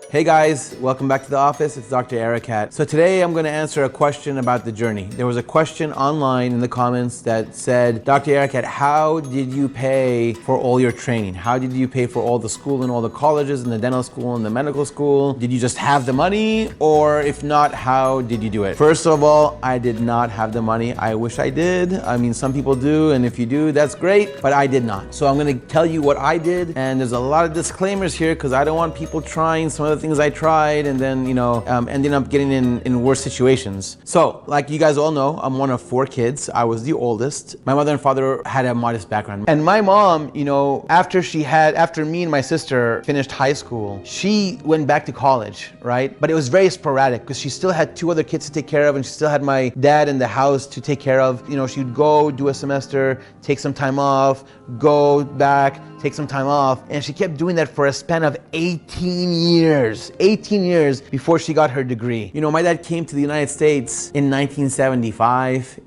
Hey guys, welcome back to the office. It's Dr. Arakat. So today I'm going to answer a question about the journey. There was a question online in the comments that said, Dr. Arakat, how did you pay for all your training? How did you pay for all the school and all the colleges and the dental school and the medical school? Did you just have the money? Or if not, how did you do it? First of all, I did not have the money. I wish I did. I mean, some people do, and if you do, that's great, but I did not. So I'm going to tell you what I did, and there's a lot of disclaimers here because I don't want people trying some of the things I tried and then, ending up getting in worse situations. So, like you guys all know, I'm one of 4 kids. I was the oldest. My mother and father had a modest background. And my mom, after me and my sister finished high school, she went back to college, right? But it was very sporadic because she still had 2 other kids to take care of and she still had my dad in the house to take care of. She'd go do a semester, take some time off, go back, take some time off, and she kept doing that for a span of 18 years before she got her degree. My dad came to the United States in 1975,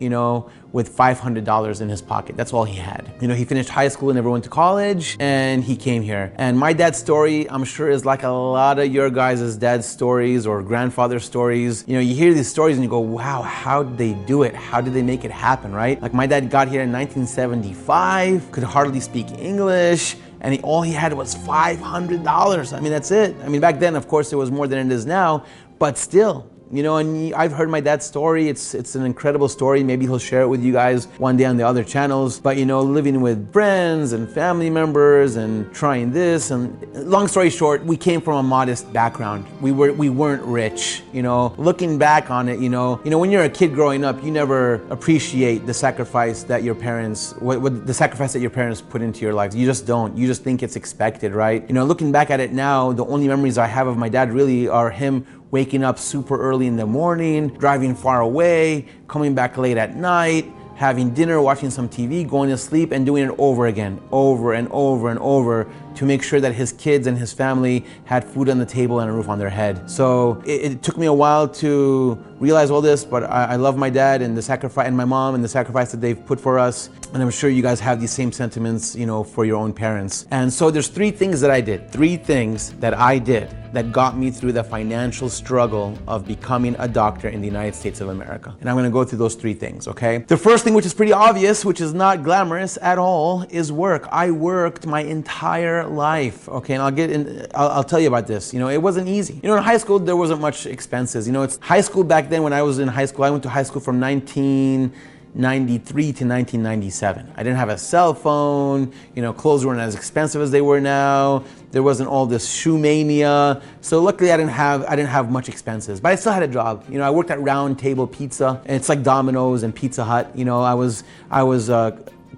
with $500 in his pocket. That's all he had. He finished high school and never went to college, and he came here. And my dad's story, I'm sure, is like a lot of your guys' dad's stories or grandfather's stories. You hear these stories and you go, wow, how did they do it? How did they make it happen, right? Like my dad got here in 1975, could hardly speak English, and all he had was $500. I mean, that's it. I mean, back then, of course, it was more than it is now, but still. And I've heard my dad's story. It's an incredible story. Maybe he'll share it with you guys one day on the other channels. But living with friends and family members and trying this, and long story short, we came from a modest background. We weren't rich. Looking back on it, when you're a kid growing up, you never appreciate the sacrifice that your parents, the sacrifice that your parents put into your lives. You just don't. You just think it's expected, right? Looking back at it now, the only memories I have of my dad really are him waking up super early in the morning, driving far away, coming back late at night, having dinner, watching some TV, going to sleep, and doing it over again, over and over and over, to make sure that his kids and his family had food on the table and a roof on their head. So it took me a while to realize all this, but I love my dad and the sacrifice, and my mom and the sacrifice that they've put for us. And I'm sure you guys have these same sentiments, for your own parents. And so there's 3 things that I did, 3 things that I did that got me through the financial struggle of becoming a doctor in the United States of America. And I'm gonna go through those 3 things, okay? The first thing, which is pretty obvious, which is not glamorous at all, is work. I worked my entire life, okay? And I'll tell you about this. It wasn't easy. In high school, there wasn't much expenses. It's high school back then. When I was in high school, I went to high school from 1993 to 1997. I didn't have a cell phone, clothes weren't as expensive as they were now. There wasn't all this shoe mania. So luckily I didn't have much expenses, but I still had a job. I worked at Round Table Pizza, and it's like Domino's and Pizza Hut. I was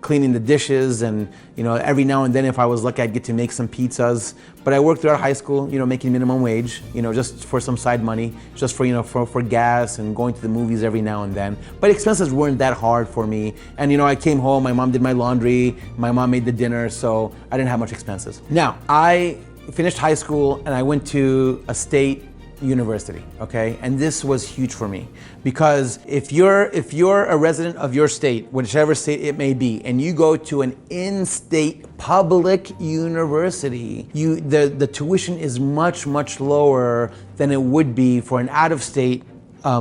cleaning the dishes, and every now and then, if I was lucky, I'd get to make some pizzas. But I worked throughout high school, making minimum wage, just for some side money, just for gas and going to the movies every now and then. But expenses weren't that hard for me. And I came home, my mom did my laundry, my mom made the dinner, so I didn't have much expenses. Now, I finished high school and I went to a state university, okay? And this was huge for me, because if you're a resident of your state, whichever state it may be, and you go to an in-state public university, the tuition is much lower than it would be for an out-of-state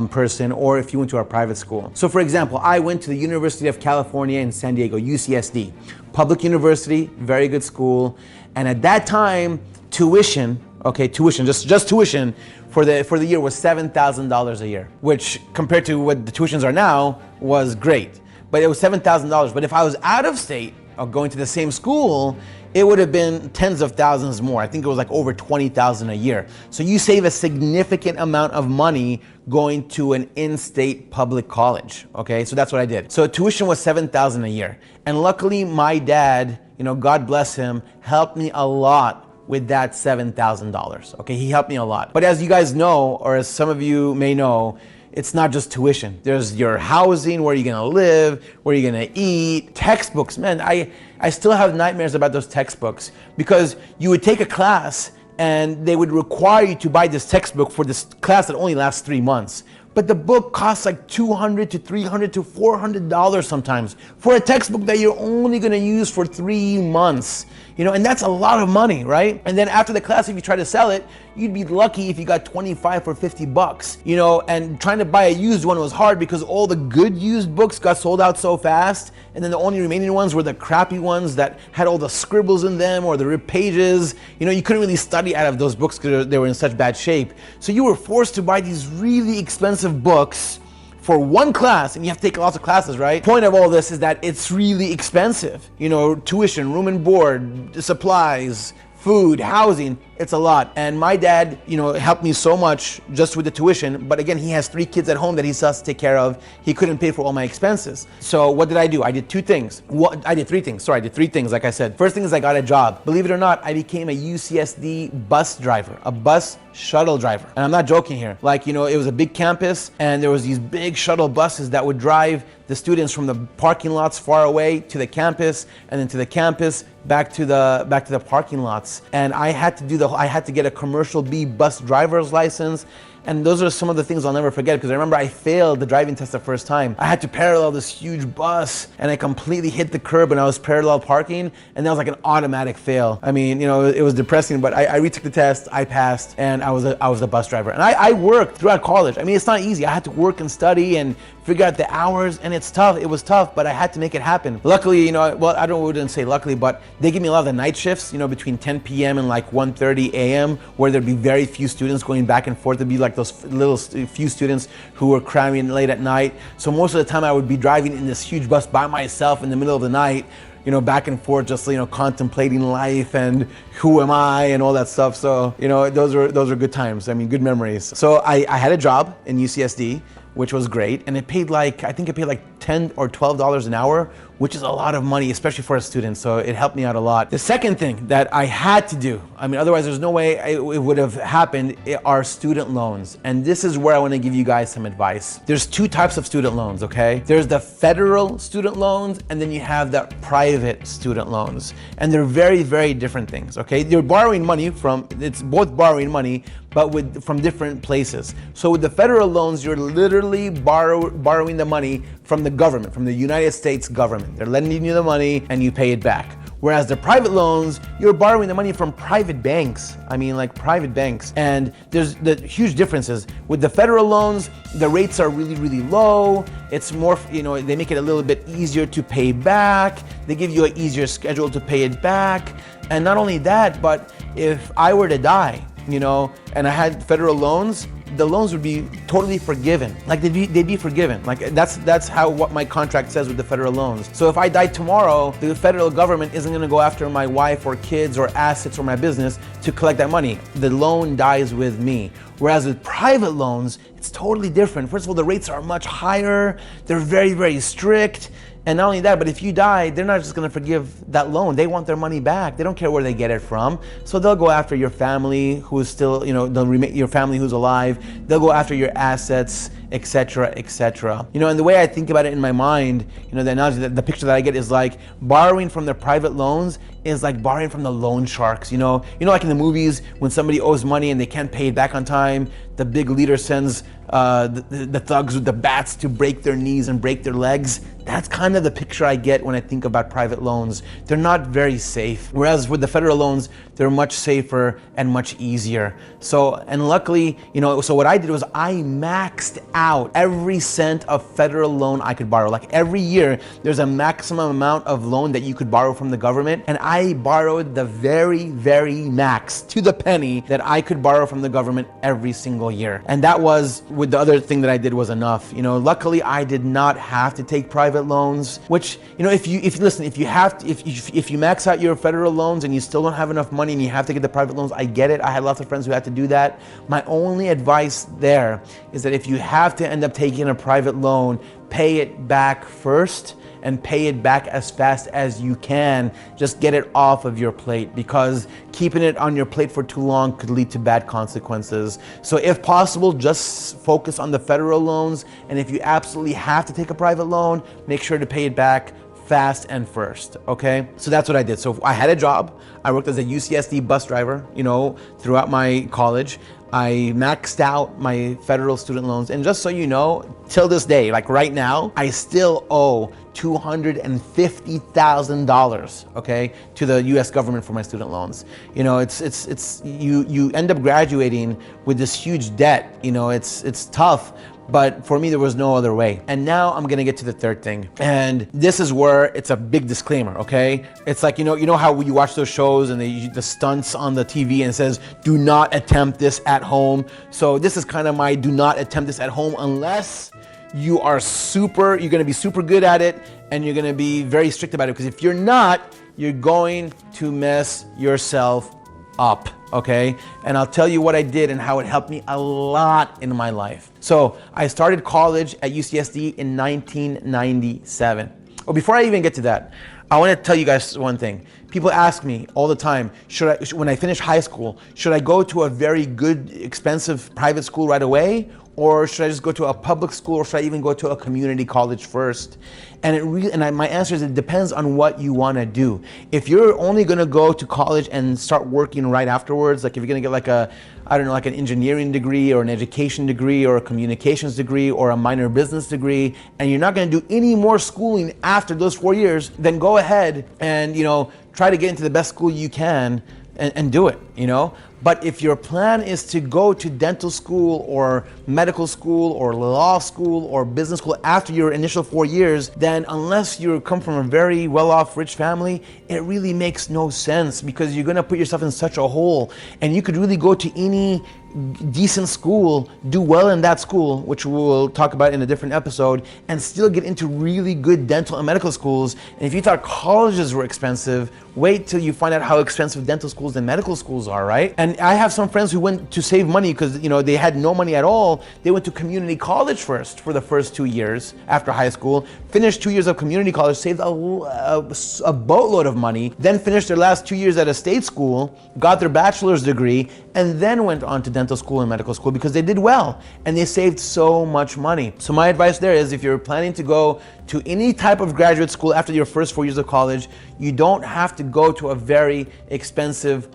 person, or if you went to a private school. So for example, I went to the University of California in San Diego, UCSD, public university, very good school. And at that time, tuition, just tuition for the year was $7,000 a year, which compared to what the tuitions are now was great. But it was $7,000. But if I was out of state or going to the same school, it would have been tens of thousands more. I think it was like over $20,000 a year. So you save a significant amount of money going to an in-state public college, okay? So that's what I did. So tuition was $7,000 a year. And luckily my dad, God bless him, helped me a lot with that $7,000, okay? He helped me a lot. But as you guys know, or as some of you may know, it's not just tuition. There's your housing, where you're gonna live, where you're gonna eat, textbooks. Man, I still have nightmares about those textbooks, because you would take a class and they would require you to buy this textbook for this class that only lasts 3 months. but the book costs like $200 to $300 to $400 sometimes for a textbook that you're only going to use for 3 months. And that's a lot of money, right? And then after the class, if you try to sell it, you'd be lucky if you got 25 for $50. And trying to buy a used one was hard because all the good used books got sold out so fast, and then the only remaining ones were the crappy ones that had all the scribbles in them or the ripped pages. You couldn't really study out of those books because they were in such bad shape. So you were forced to buy these really expensive books for one class, and you have to take lots of classes, right? Point of all this is that it's really expensive. Tuition, room and board, supplies, food, housing, it's a lot. And my dad, helped me so much just with the tuition, but again, he has 3 kids at home that he still has to take care of. He couldn't pay for all my expenses. So what did I do? I did 2 things. I did 3 things. Sorry, I did 3 things, like I said. First thing is I got a job. Believe it or not, I became a UCSD bus driver, a bus shuttle driver. And I'm not joking here. It was a big campus, and there was these big shuttle buses that would drive the students from the parking lots far away to the campus, and then to the campus back to the parking lots. And I had to get a commercial B bus driver's license. And those are some of the things I'll never forget, because I remember I failed the driving test the first time. I had to parallel this huge bus, and I completely hit the curb, and I was parallel parking, and that was like an automatic fail. It was depressing, but I retook the test, I passed, and I was a bus driver. And I worked throughout college. It's not easy. I had to work and study and figure out the hours, and it's tough. It was tough, but I had to make it happen. Luckily, I wouldn't say luckily, but they give me a lot of the night shifts, between 10 p.m. and like 1:30 a.m., where there'd be very few students going back and forth. There'd be like those little few students who were cramming late at night. So most of the time I would be driving in this huge bus by myself in the middle of the night, back and forth, just, contemplating life and who am I and all that stuff. So, those are good times. Good memories. So I had a job in UCSD, which was great. And I think it paid like $10 or $12 an hour, which is a lot of money, especially for a student. So it helped me out a lot. The second thing that I had to do, otherwise there's no way it would have happened, are student loans. And this is where I want to give you guys some advice. There's 2 types of student loans, okay? There's the federal student loans, and then you have the private student loans. And they're very, very different things, okay? You're borrowing money it's both borrowing money, but from different places. So with the federal loans, you're literally borrowing the money from the government, from the United States government. They're lending you the money and you pay it back. Whereas the private loans, you're borrowing the money from private banks. Private banks. And there's the huge differences. With the federal loans, the rates are really, really low. It's more, they make it a little bit easier to pay back. They give you an easier schedule to pay it back. And not only that, but if I were to die, and I had federal loans, the loans would be totally forgiven. They'd be forgiven. That's what my contract says with the federal loans. So if I die tomorrow, the federal government isn't gonna go after my wife or kids or assets or my business to collect that money. The loan dies with me. Whereas with private loans, it's totally different. First of all, the rates are much higher. They're very, very strict. And not only that, but if you die, they're not just gonna forgive that loan. They want their money back. They don't care where they get it from. So they'll go after your family who is still, your family who's alive. They'll go after your assets, etc., etc. And the way I think about it in my mind, the analogy, the picture that I get is like borrowing from the private loans is like borrowing from the loan sharks. Like in the movies, when somebody owes money and they can't pay it back on time, the big leader sends the thugs with the bats to break their knees and break their legs. That's kind of the picture I get when I think about private loans. They're not very safe. Whereas with the federal loans, they're much safer and much easier. So, and luckily, so what I did was I maxed out every cent of federal loan I could borrow. Like every year, there's a maximum amount of loan that you could borrow from the government. And I borrowed the very, very max to the penny that I could borrow from the government every single year. And that was, with the other thing that I did was enough. Luckily I did not have to take private loans, which, if you max out your federal loans and you still don't have enough money and you have to get the private loans, I get it. I had lots of friends who had to do that. My only advice there is that if you have to end up taking a private loan, pay it back first and pay it back as fast as you can. Just get it off of your plate, because keeping it on your plate for too long could lead to bad consequences. So if possible, just focus on the federal loans. And if you absolutely have to take a private loan, make sure to pay it back fast and first, okay? So that's what I did. So I had a job. I worked as a UCSD bus driver, throughout my college. I maxed out my federal student loans. And just so you know, till this day, like right now, I still owe $250,000, okay, to the US government for my student loans. You end up graduating with this huge debt. It's tough. But for me, there was no other way. And now I'm gonna get to the third thing. And this is where it's a big disclaimer, okay? It's like, you know how you watch those shows and the stunts on the TV and it says, do not attempt this at home. So this is kind of my do not attempt this at home unless you're gonna be super good at it and you're gonna be very strict about it. Because if you're not, you're going to mess yourself up, okay? And I'll tell you what I did and how it helped me a lot in my life. So I started college at UCSD in 1997. Oh, before I even get to that, I want to tell you guys one thing. People ask me all the time, when I finish high school, should I go to a very good, expensive private school right away? Or should I just go to a public school, or should I even go to a community college first? And my answer is it depends on what you want to do. If you're only going to go to college and start working right afterwards, like if you're going to get like an engineering degree or an education degree or a communications degree or a minor business degree, and you're not going to do any more schooling after those 4 years, then go ahead and, try to get into the best school you can and do it, But if your plan is to go to dental school or medical school or law school or business school after your initial 4 years, then unless you come from a very well-off rich family, it really makes no sense because you're gonna put yourself in such a hole. And you could really go to any decent school, do well in that school, which we'll talk about in a different episode, and still get into really good dental and medical schools. And if you thought colleges were expensive, wait till you find out how expensive dental schools and medical schools are, right? And I have some friends who went to save money because they had no money at all. They went to community college first for the first 2 years after high school, finished 2 years of community college, saved a boatload of money, then finished their last 2 years at a state school, got their bachelor's degree, and then went on to dental school and medical school because they did well and they saved so much money. So my advice there is if you're planning to go to any type of graduate school after your first 4 years of college, you don't have to go to a very expensive,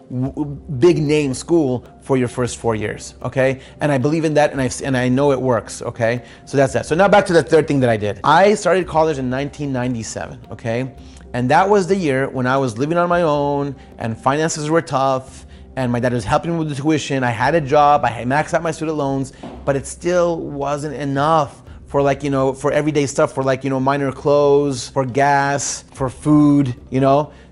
big name school for your first 4 years, okay? And I believe in that and I know it works, okay? So that's that. So now back to the third thing that I did. I started college in 1997, okay? And that was the year when I was living on my own and finances were tough and my dad was helping me with the tuition. I had a job, I had maxed out my student loans, but it still wasn't enough for for everyday stuff, for minor clothes, for gas, for food,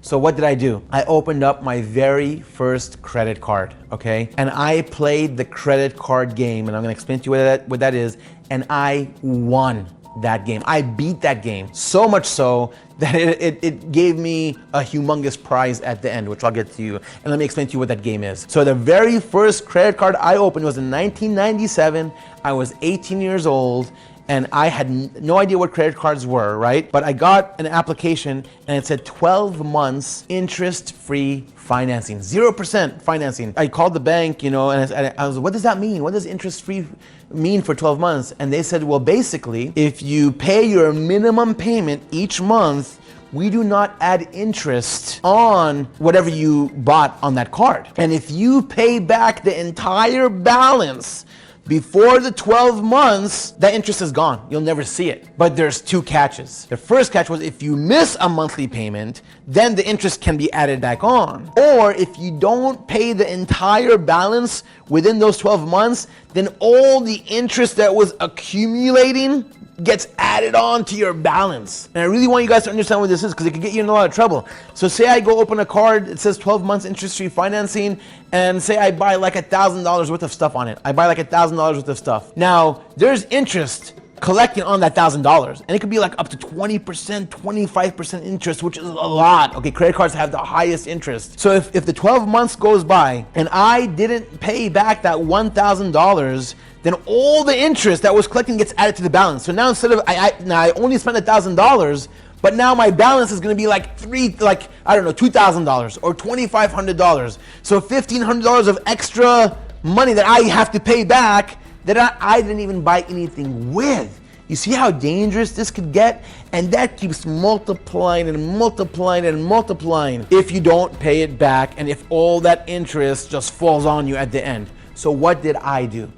So what did I do? I opened up my very first credit card, okay? And I played the credit card game, and I'm gonna explain to you what that is, and I won that game. I beat that game, so much so that it gave me a humongous prize at the end, which I'll get to you. And let me explain to you what that game is. So the very first credit card I opened was in 1997. I was 18 years old, and I had no idea what credit cards were, right? But I got an application and it said 12 months interest-free financing, 0% financing. I called the bank, and I was like, what does that mean? What does interest-free mean for 12 months? And they said, well, basically, if you pay your minimum payment each month, we do not add interest on whatever you bought on that card. And if you pay back the entire balance before the 12 months, that interest is gone. You'll never see it. But there's two catches. The first catch was if you miss a monthly payment, then the interest can be added back on. Or if you don't pay the entire balance within those 12 months, then all the interest that was accumulating gets added on to your balance. And I really want you guys to understand what this is because it could get you in a lot of trouble. So say I go open a card, it says 12 months interest-free financing, and say I buy like $1,000 worth of stuff on it. I buy like $1,000 worth of stuff. Now, there's interest collecting on that $1,000, and it could be like up to 20%, 25% interest, which is a lot. Okay, credit cards have the highest interest. So if the 12 months goes by and I didn't pay back that $1,000, then all the interest that was collecting gets added to the balance. So now instead of I only spent $1,000, but now my balance is going to be $2,000 or $2,500. So $1,500 of extra money that I have to pay back that I didn't even buy anything with. You see how dangerous this could get? And that keeps multiplying and multiplying and multiplying if you don't pay it back and if all that interest just falls on you at the end. So what did I do?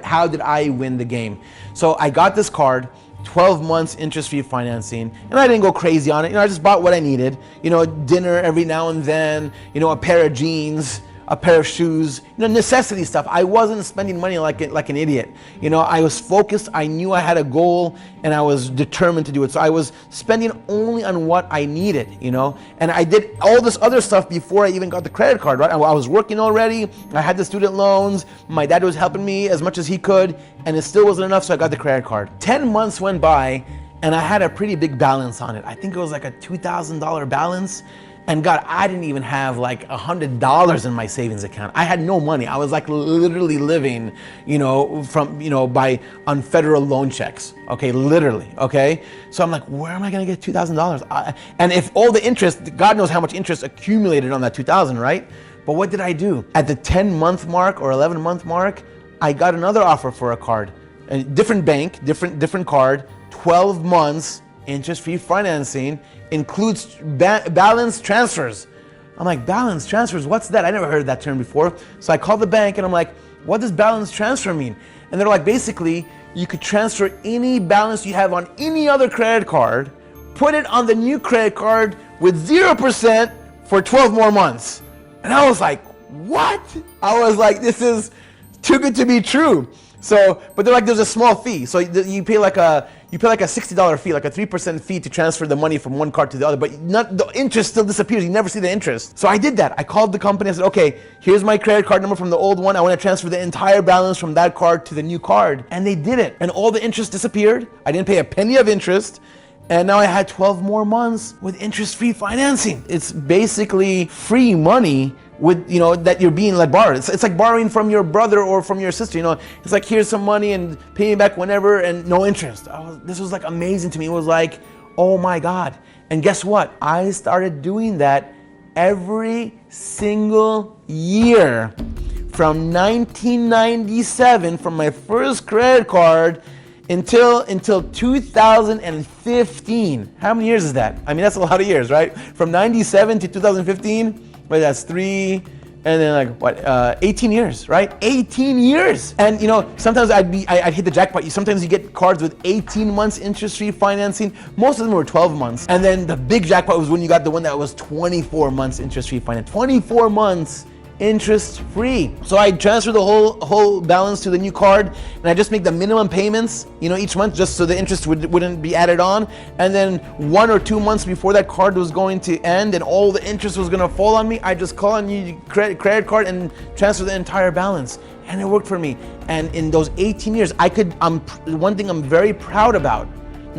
How did I win the game? So I got this card, 12 months interest-free financing, and I didn't go crazy on it. I just bought what I needed. Dinner every now and then, a pair of jeans, a pair of shoes, necessity stuff. I wasn't spending money like an idiot. I was focused, I knew I had a goal, and I was determined to do it. So I was spending only on what I needed, and I did all this other stuff before I even got the credit card, right? I was working already, I had the student loans, my dad was helping me as much as he could, and it still wasn't enough, so I got the credit card. 10 months went by, and I had a pretty big balance on it. I think it was like a $2,000 balance. And God, I didn't even have like $100 in my savings account. I had no money. I was like literally living, on federal loan checks. Okay, literally. Okay, so I'm like, where am I gonna get $2,000? And if all the interest, God knows how much interest accumulated on that 2,000, right? But what did I do? At the 10-month mark or 11-month mark, I got another offer for a card, a different bank, different card, 12 months. Interest-free financing includes balance transfers. I'm like, balance transfers, what's that? I never heard that term before. So I called the bank and I'm like, what does balance transfer mean? And they're like, basically, you could transfer any balance you have on any other credit card, put it on the new credit card with 0% for 12 more months. And I was like, what? I was like, this is too good to be true. So, but they're like, there's a small fee. So you pay like a $60 fee, like a 3% fee to transfer the money from one card to the other, but the interest still disappears. You never see the interest. So I did that. I called the company. I said, okay, here's my credit card number from the old one. I want to transfer the entire balance from that card to the new card. And they did it. And all the interest disappeared. I didn't pay a penny of interest. And now I had 12 more months with interest-free financing. It's basically free money with, that you're being borrowed. It's like borrowing from your brother or from your sister, It's like, here's some money and pay me back whenever and no interest. This was like amazing to me. It was like, oh my God. And guess what? I started doing that every single year from 1997, from my first credit card until 2015. How many years is that? I mean, that's a lot of years, right? From 97 to 2015, well, that's 3, and then 18 years, right? 18 years. And sometimes I'd hit the jackpot. Sometimes you get cards with 18 months interest-free financing. Most of them were 12 months. And then the big jackpot was when you got the one that was 24 months interest-free finance. 24 months interest-free. So I transfer the whole balance to the new card, and I just make the minimum payments, each month, just so the interest wouldn't be added on. And then 1 or 2 months before that card was going to end and all the interest was going to fall on me, I just call on your credit card and transfer the entire balance. And it worked for me. And in those 18 years, one thing I'm very proud about,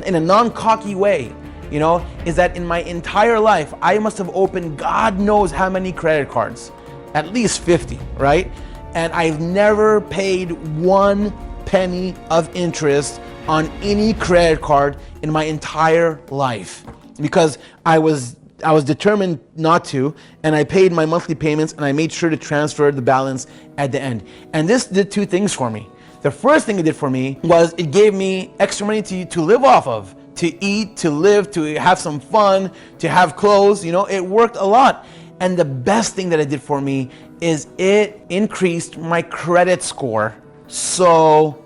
in a non-cocky way, is that in my entire life, I must have opened God knows how many credit cards. At least 50, right? And I've never paid 1 penny of interest on any credit card in my entire life because I was determined not to, and I paid my monthly payments and I made sure to transfer the balance at the end. And this did 2 things for me. The first thing it did for me was it gave me extra money to live off of, to eat, to live, to have some fun, to have clothes. It worked a lot. And the best thing that it did for me is it increased my credit score so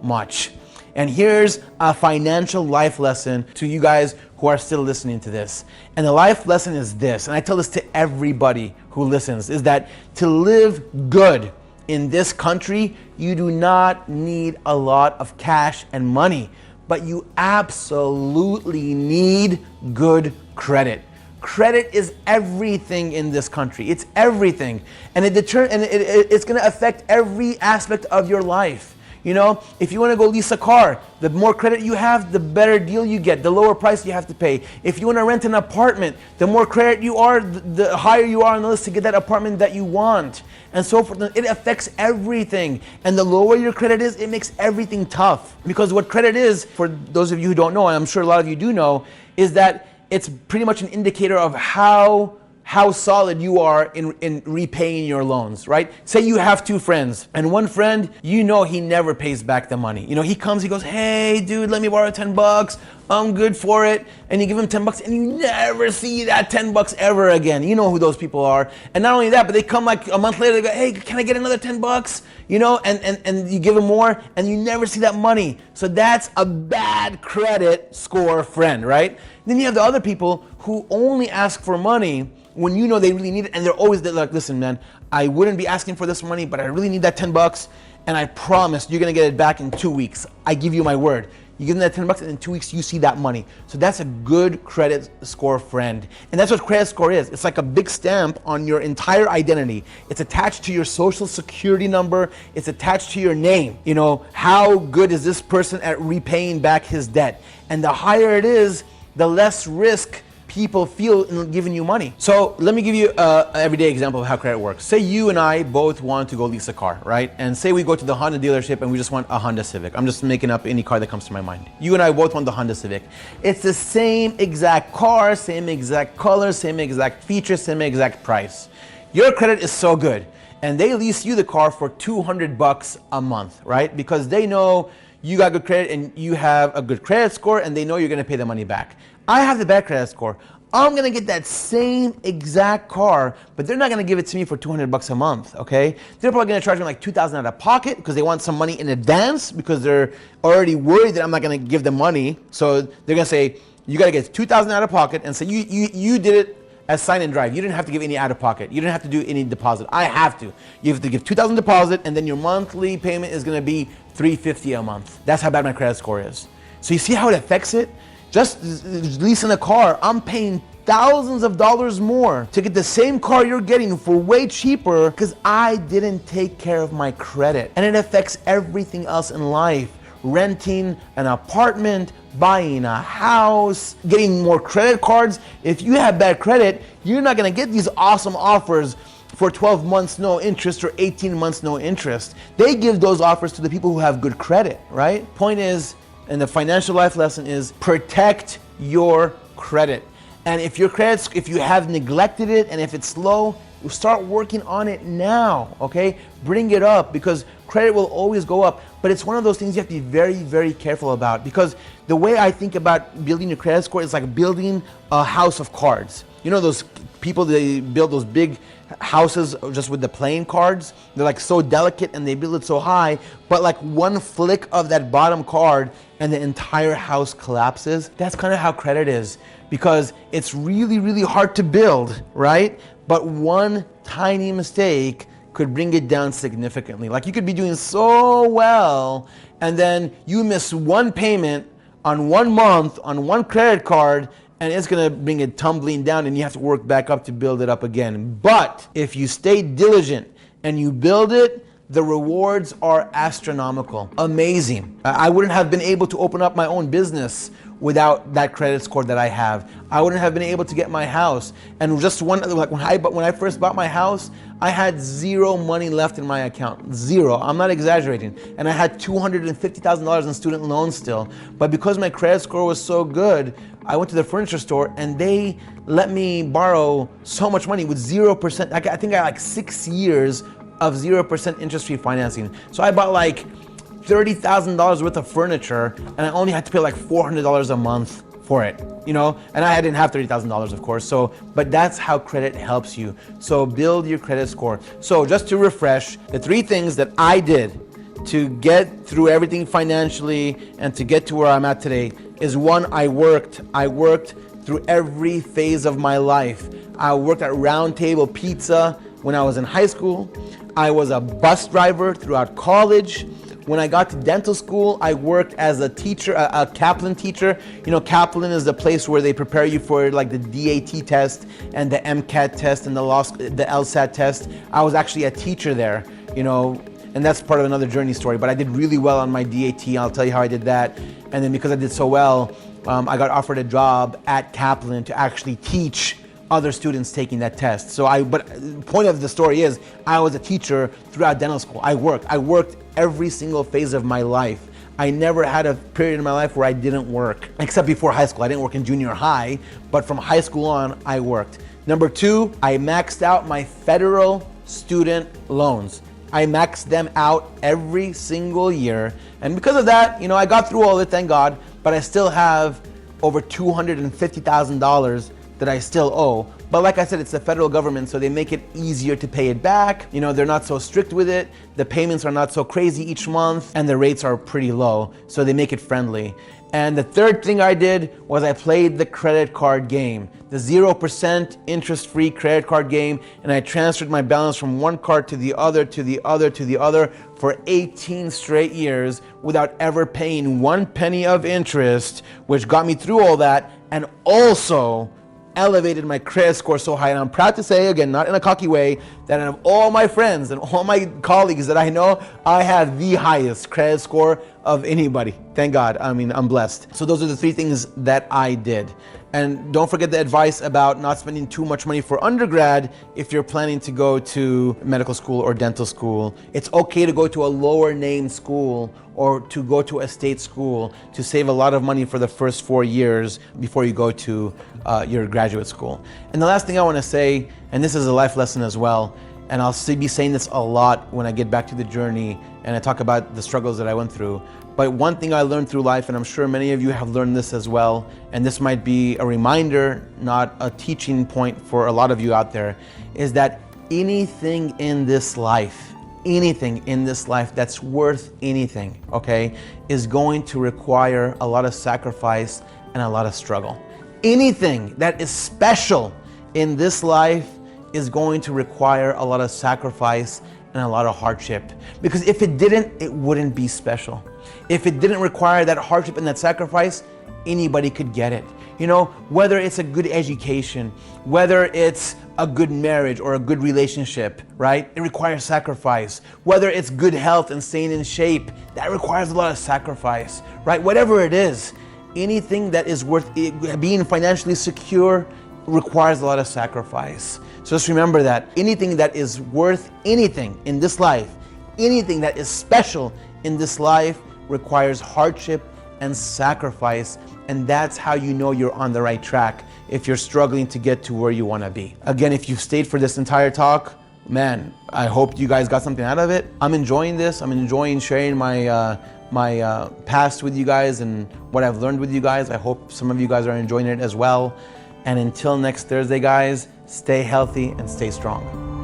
much. And here's a financial life lesson to you guys who are still listening to this. And the life lesson is this, and I tell this to everybody who listens, is that to live good in this country, you do not need a lot of cash and money, but you absolutely need good credit. Credit is everything in this country. It's everything. And it's going to affect every aspect of your life. If you want to go lease a car, the more credit you have, the better deal you get, the lower price you have to pay. If you want to rent an apartment, the more credit you are, the higher you are on the list to get that apartment that you want, and so forth. It affects everything. And the lower your credit is, it makes everything tough. Because what credit is, for those of you who don't know, and I'm sure a lot of you do know, is that it's pretty much an indicator of how how solid you are in repaying your loans, right? Say you have two friends, and one friend, you know he never pays back the money. You know, he comes, he goes, hey dude, let me borrow 10 bucks. I'm good for it. And you give him 10 bucks and you never see that 10 bucks ever again. You know who those people are. And not only that, but they come like a month later, they go, hey, can I get another 10 bucks? You know, and you give them more and you never see that money. So that's a bad credit score friend, right? Then you have the other people who only ask for money when you know they really need it, and they're like, listen man, I wouldn't be asking for this money, but I really need that 10 bucks, and I promise you're gonna get it back in 2 weeks. I give you my word. You give them that 10 bucks, and in 2 weeks you see that money. So that's a good credit score friend. And that's what credit score is. It's like a big stamp on your entire identity. It's attached to your social security number. It's attached to your name. You know, how good is this person at repaying back his debt? And the higher it is, the less risk people feel in giving you money. So let me give you an everyday example of how credit works. Say you and I both want to go lease a car, right? And say we go to the Honda dealership and we just want a Honda Civic. I'm just making up any car that comes to my mind. You and I both want the Honda Civic. It's the same exact car, same exact color, same exact features, same exact price. Your credit is so good, and they lease you the car for $200 a month, right? Because they know you got good credit and you have a good credit score, and they know you're gonna pay the money back. I have the bad credit score. I'm gonna get that same exact car, but they're not gonna give it to me for $200 a month, okay? They're probably gonna charge me like $2,000 out of pocket because they want some money in advance because they're already worried that I'm not gonna give them money. So they're gonna say, you gotta get $2,000 out of pocket, and say you did it as sign and drive. You didn't have to give any out of pocket. You didn't have to do any deposit. I have to. You have to give $2,000 deposit, and then your monthly payment is gonna be $350 a month. That's how bad my credit score is. So you see how it affects it? Just leasing a car, I'm paying thousands of dollars more to get the same car you're getting for way cheaper because I didn't take care of my credit. And it affects everything else in life. Renting an apartment, buying a house, getting more credit cards. If you have bad credit, you're not gonna get these awesome offers for 12 months no interest or 18 months no interest. They give those offers to the people who have good credit, right? Point is, and the financial life lesson is, protect your credit. And if your credit, if you have neglected it and if it's low, start working on it now, okay? Bring it up, because credit will always go up. But it's one of those things you have to be very, very careful about, because the way I think about building your credit score is like building a house of cards. You know those people, they build those big houses just with the playing cards? They're like so delicate and they build it so high, but like one flick of that bottom card and the entire house collapses. That's kind of how credit is, because it's really, really hard to build, right? But one tiny mistake could bring it down significantly. Like you could be doing so well, and then you miss one payment on 1 month on one credit card, and it's gonna bring it tumbling down, and you have to work back up to build it up again. But if you stay diligent and you build it, the rewards are astronomical, amazing. I wouldn't have been able to open up my own business without that credit score that I have. I wouldn't have been able to get my house. And just one, like when I first bought my house, I had zero money left in my account, zero. I'm not exaggerating. And I had $250,000 in student loans still. But because my credit score was so good, I went to the furniture store and they let me borrow so much money with 0%. I think I had like 6 years of 0% interest-free financing. So I bought like $30,000 worth of furniture, and I only had to pay like $400 a month for it, you know? And I didn't have $30,000, of course. So, but that's how credit helps you. So build your credit score. So just to refresh, the 3 things that I did to get through everything financially and to get to where I'm at today is, 1, I worked through every phase of my life. I worked at Round Table Pizza when I was in high school. I was a bus driver throughout college. When I got to dental school, I worked as a teacher, a Kaplan teacher. You know, Kaplan is the place where they prepare you for like the DAT test and the MCAT test and the LSAT test. I was actually a teacher there, you know, and that's part of another journey story. But I did really well on my DAT. I'll tell you how I did that. And then because I did so well, I got offered a job at Kaplan to actually teach other students taking that test. But the point of the story is, I was a teacher throughout dental school. I worked every single phase of my life. I never had a period in my life where I didn't work, except before high school. I didn't work in junior high, but from high school on, I worked. Number two, I maxed out my federal student loans. I maxed them out every single year. And because of that, I got through all of it, thank God, but I still have over $250,000 that I still owe. But like I said, it's the federal government, so they make it easier to pay it back. They're not so strict with it. The payments are not so crazy each month, and the rates are pretty low, so they make it friendly. And the third thing I did was I played the credit card game, the 0% interest-free credit card game, and I transferred my balance from one card to the other, to the other, to the other for 18 straight years without ever paying 1 penny of interest, which got me through all that and also elevated my credit score so high. And I'm proud to say, again, not in a cocky way, that out of all my friends and all my colleagues that I know, I have the highest credit score of anybody. Thank God. I'm blessed. So those are the three things that I did. And don't forget the advice about not spending too much money for undergrad if you're planning to go to medical school or dental school. It's okay to go to a lower name school or to go to a state school to save a lot of money for the first 4 years before you go to your graduate school. And the last thing I want to say, and this is a life lesson as well, and I'll be saying this a lot when I get back to the journey and I talk about the struggles that I went through. But one thing I learned through life, and I'm sure many of you have learned this as well, and this might be a reminder, not a teaching point for a lot of you out there, is that anything in this life that's worth anything, okay, is going to require a lot of sacrifice and a lot of struggle. Anything that is special in this life is going to require a lot of sacrifice and a lot of hardship. Because if it didn't, it wouldn't be special. If it didn't require that hardship and that sacrifice, anybody could get it. Whether it's a good education, whether it's a good marriage or a good relationship, right? It requires sacrifice. Whether it's good health and staying in shape, that requires a lot of sacrifice, right? Whatever it is, anything that is worth being financially secure requires a lot of sacrifice. So just remember that anything that is worth anything in this life, anything that is special in this life requires hardship and sacrifice, and that's how you know you're on the right track if you're struggling to get to where you want to be. Again, if you've stayed for this entire talk, man, I hope you guys got something out of it. I'm enjoying this. I'm enjoying sharing my past with you guys and what I've learned with you guys. I hope some of you guys are enjoying it as well. And until next Thursday, guys, stay healthy and stay strong.